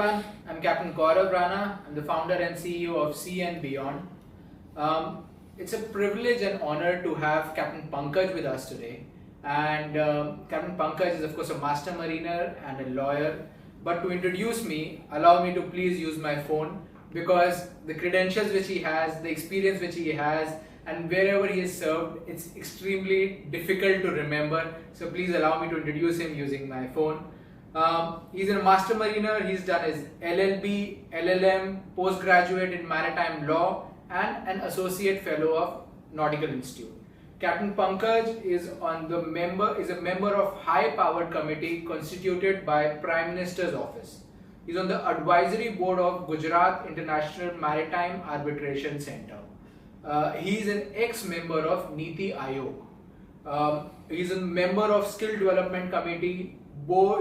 everyone, I'm Captain Gaurav Rana. I'm the founder and CEO of Sea and Beyond. It's a privilege and honor to have Captain Pankaj with us today. And Captain Pankaj is of course a master mariner and a lawyer. But to introduce me, allow me to please use my phone because the credentials which he has, the experience which he has, and wherever he has served, it's extremely difficult to remember. So please allow me to introduce him using my phone. He's a master mariner. He's done his LLB, LLM, postgraduate in Maritime Law, and an associate fellow of Nautical Institute. Captain Pankaj is a member of high-powered committee constituted by Prime Minister's office. He's on the advisory board of Gujarat International Maritime Arbitration Center. He is an ex-member of Niti Aayog. He's a member of Skill Development Committee.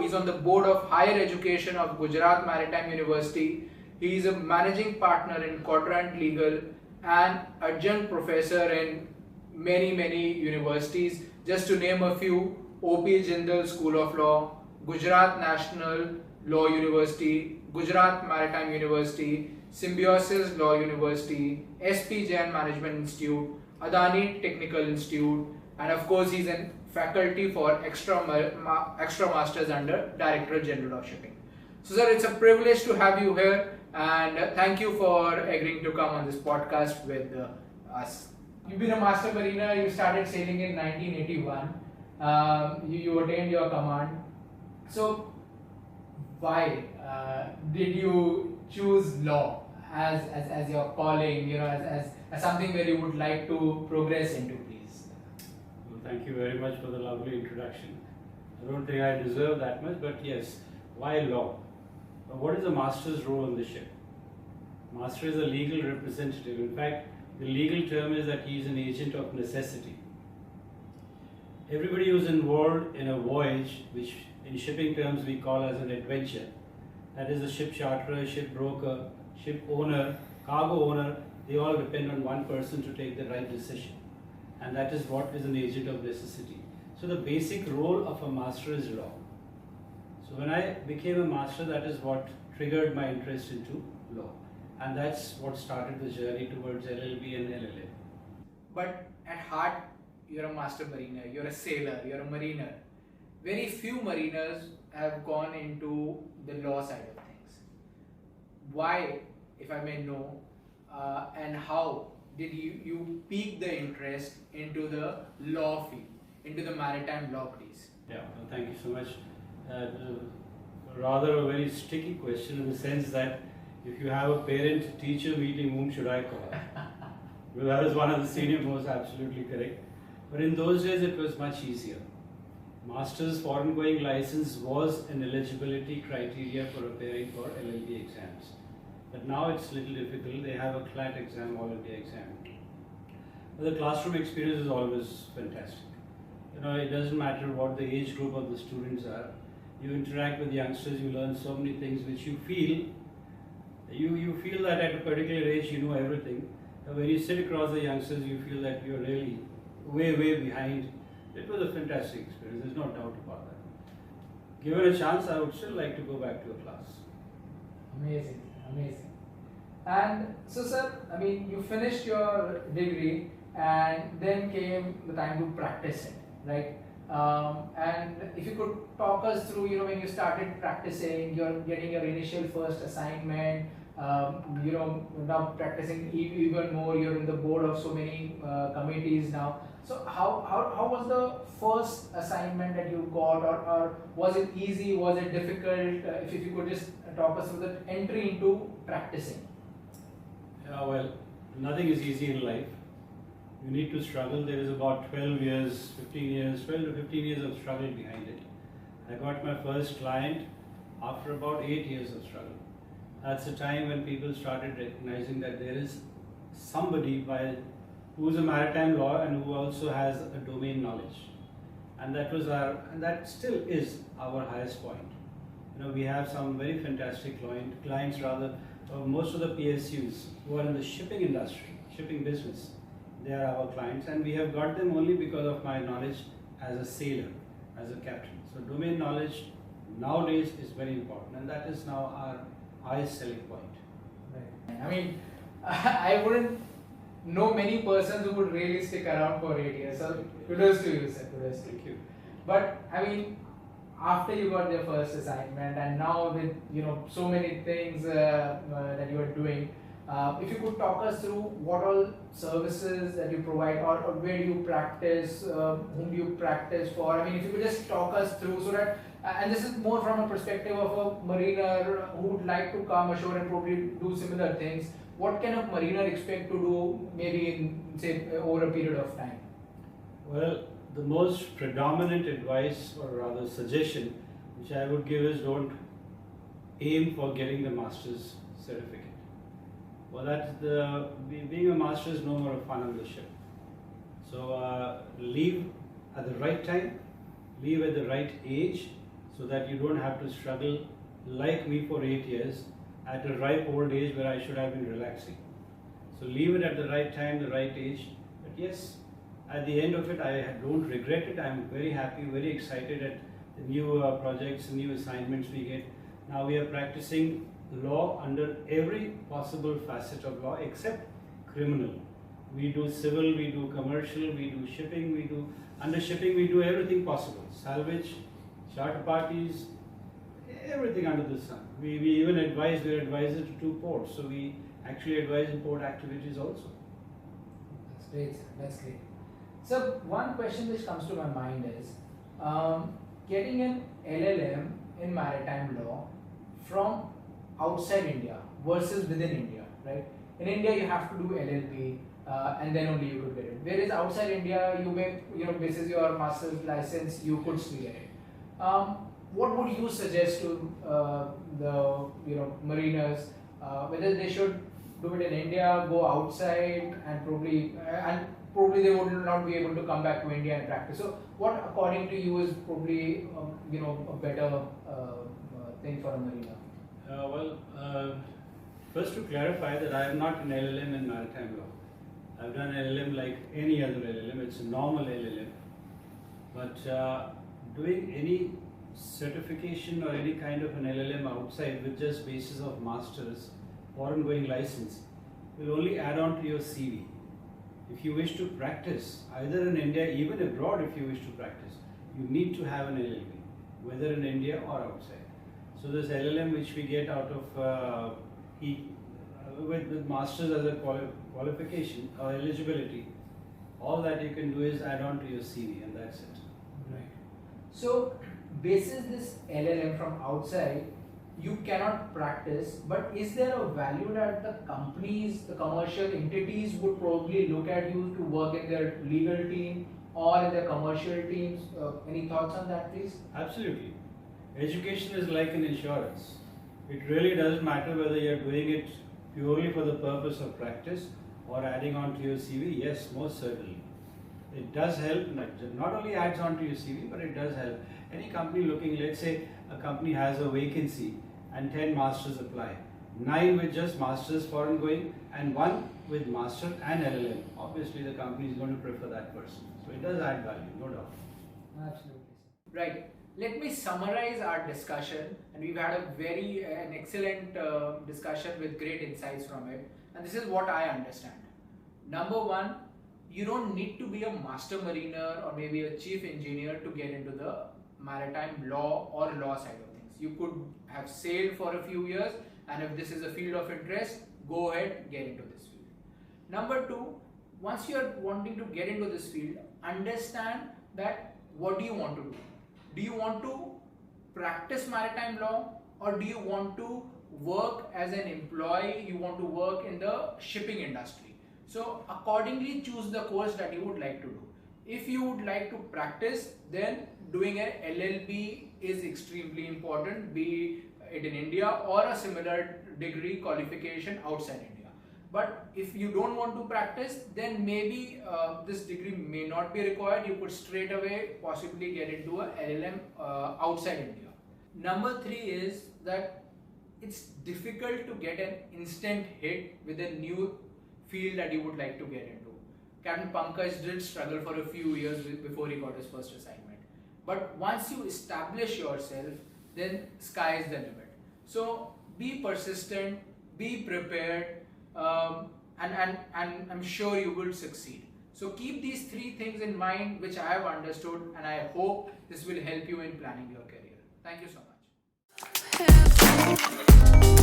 He's on the board of Higher Education of Gujarat Maritime University. He is a managing partner in Quadrant Legal and adjunct professor in many universities. Just to name a few: O.P. Jindal School of Law, Gujarat National Law University, Gujarat Maritime University, Symbiosis Law University, S.P. Jain Management Institute, Adani Technical Institute, and of course he's in faculty for extra masters under Director General of Shipping. So sir, it's a privilege to have you here, and thank you for agreeing to come on this podcast with us. You've been a master mariner. You started sailing in 1981. You attained your command. So why did you choose law as your calling, as something where you would like to progress into, please? Well, thank you very much for the lovely introduction. I don't think I deserve that much, but yes, why law? What is a master's role on the ship? Master is a legal representative. In fact, the legal term is that he is an agent of necessity. Everybody who's involved in a voyage, which in shipping terms we call as an adventure, that is a ship charterer, ship broker, ship owner, cargo owner, they all depend on one person to take the right decision. And that is what is an agent of necessity. So the basic role of a master is law. So when I became a master, that is what triggered my interest into law. And that's what started the journey towards LLB and LLM. But at heart, you're a master mariner, you're a sailor, you're a mariner. Very few mariners have gone into the law side of things. Why, if I may know, and how did you pique the interest into the law field, into the maritime law, please? Yeah, well, thank you so much. Rather a very sticky question in the sense that if you have a parent-teacher meeting, whom should I call? Well, that was one of the senior most, absolutely correct. But in those days, it was much easier. Master's foreign going license was an eligibility criteria for appearing for LLB exams. But now it's a little difficult. They have a CLAT exam, All India exam. But the classroom experience is always fantastic. It doesn't matter what the age group of the students are. You interact with youngsters, you learn so many things which you feel that at a particular age you know everything. When you sit across the youngsters, you feel that you're really way behind. It was a fantastic experience, there's no doubt about that. Given a chance, I would still like to go back to a class. Amazing. And so sir, you finished your degree and then came the time to practice it, right? And if you could talk us through, when you started practicing, you're getting your initial first assignment, now practicing even more, you're in the board of so many committees now. So how was the first assignment that you got, or was it easy, was it difficult? If you could just talk us through the entry into practicing. Yeah, well, nothing is easy in life. You need to struggle. There is about 12 to 15 years of struggle behind it. I got my first client after about 8 years of struggle. That's the time when people started recognizing that there is somebody who is a maritime law and who also has a domain knowledge. And that still is our highest point. We have some very fantastic clients, most of the PSUs who are in the shipping industry, shipping business. They are our clients, and we have got them only because of my knowledge as a sailor, as a captain. So domain knowledge nowadays is very important, and that is now highest selling point. Right. I mean, I wouldn't know many persons who would really stick around for 8 years. So kudos to you, sir. Kudos to you. Thank you. But I mean, after you got your first assignment, and now with so many things that you are doing, if you could talk us through what all services that you provide, or where do you practice, whom do you practice for? I mean, if you could just talk us through, so that, and this is more from a perspective of a mariner who would like to come ashore and probably do similar things. What can a mariner expect to do maybe in, say, over a period of time? Well, the most predominant advice, or rather suggestion, which I would give is don't aim for getting the master's certificate. Well, being a master is no more fun on the ship. So leave at the right time, leave at the right age, so that you don't have to struggle like me for 8 years at a ripe old age where I should have been relaxing. So leave it at the right time, the right age. But yes, at the end of it, I don't regret it. I'm very happy, very excited at the new projects, new assignments we get. Now we are practicing law under every possible facet of law except criminal. We do civil, we do commercial, we do shipping, under shipping we do everything possible. Salvage, charter parties, everything under the sun. We're advisors to 2 ports, so we actually advise in port activities also. That's great, sir. That's great. So one question which comes to my mind is, getting an LLM in maritime law from outside India versus within India, right? In India you have to do LLB and then only you could get it. Whereas outside India you may, basis your master's license, you could still get it. What would you suggest to the mariners, whether they should do it in India, go outside, and probably they would not be able to come back to India and practice. So what according to you is probably a better thing for a mariner? First to clarify that I am not an LLM in maritime law. I've done LLM like any other LLM. It's a normal LLM. But doing any certification or any kind of an LLM outside with just basis of master's foreign going license will only add on to your CV. If you wish to practice, either in India, even abroad if you wish to practice, you need to have an LLB, whether in India or outside. So this LLM which we get out of with masters as a qualification or eligibility, all that you can do is add on to your CV, and that's it. Right. So basis this LLM from outside, you cannot practice, but is there a value that the companies, the commercial entities would probably look at you to work in their legal team or in their commercial teams? Any thoughts on that, please? Absolutely. Education is like an insurance. It really doesn't matter whether you're doing it purely for the purpose of practice or adding on to your CV. Yes, most certainly. It does help, not only adds on to your CV, but it does help. Any company looking, let's say a company has a vacancy and 10 masters apply, 9 with just masters foreign going and 1 with master and LLM. Obviously the company is going to prefer that person. So it does add value, no doubt. Absolutely. Right. Let me summarize our discussion, and we've had an excellent discussion with great insights from it. And this is what I understand. Number one, you don't need to be a master mariner or maybe a chief engineer to get into the maritime law or law side of things. You could have sailed for a few years, and if this is a field of interest, go ahead, get into this field. Number two, once you are wanting to get into this field, understand that what do you want to do? Do you want to practice maritime law, or do you want to work as an employee? You want to work in the shipping industry. So accordingly choose the course that you would like to do. If you would like to practice, then doing an LLB is extremely important, be it in India or a similar degree qualification outside India. But if you don't want to practice, then maybe this degree may not be required. You could straight away possibly get into a LLM outside India. Number three is that it's difficult to get an instant hit with a new field that you would like to get into. Captain Pankaj did struggle for a few years before he got his first assignment. But once you establish yourself, then sky is the limit. So be persistent, be prepared, and I'm sure you will succeed. So keep these three things in mind, which I have understood, and I hope this will help you in planning your career. Thank you so much.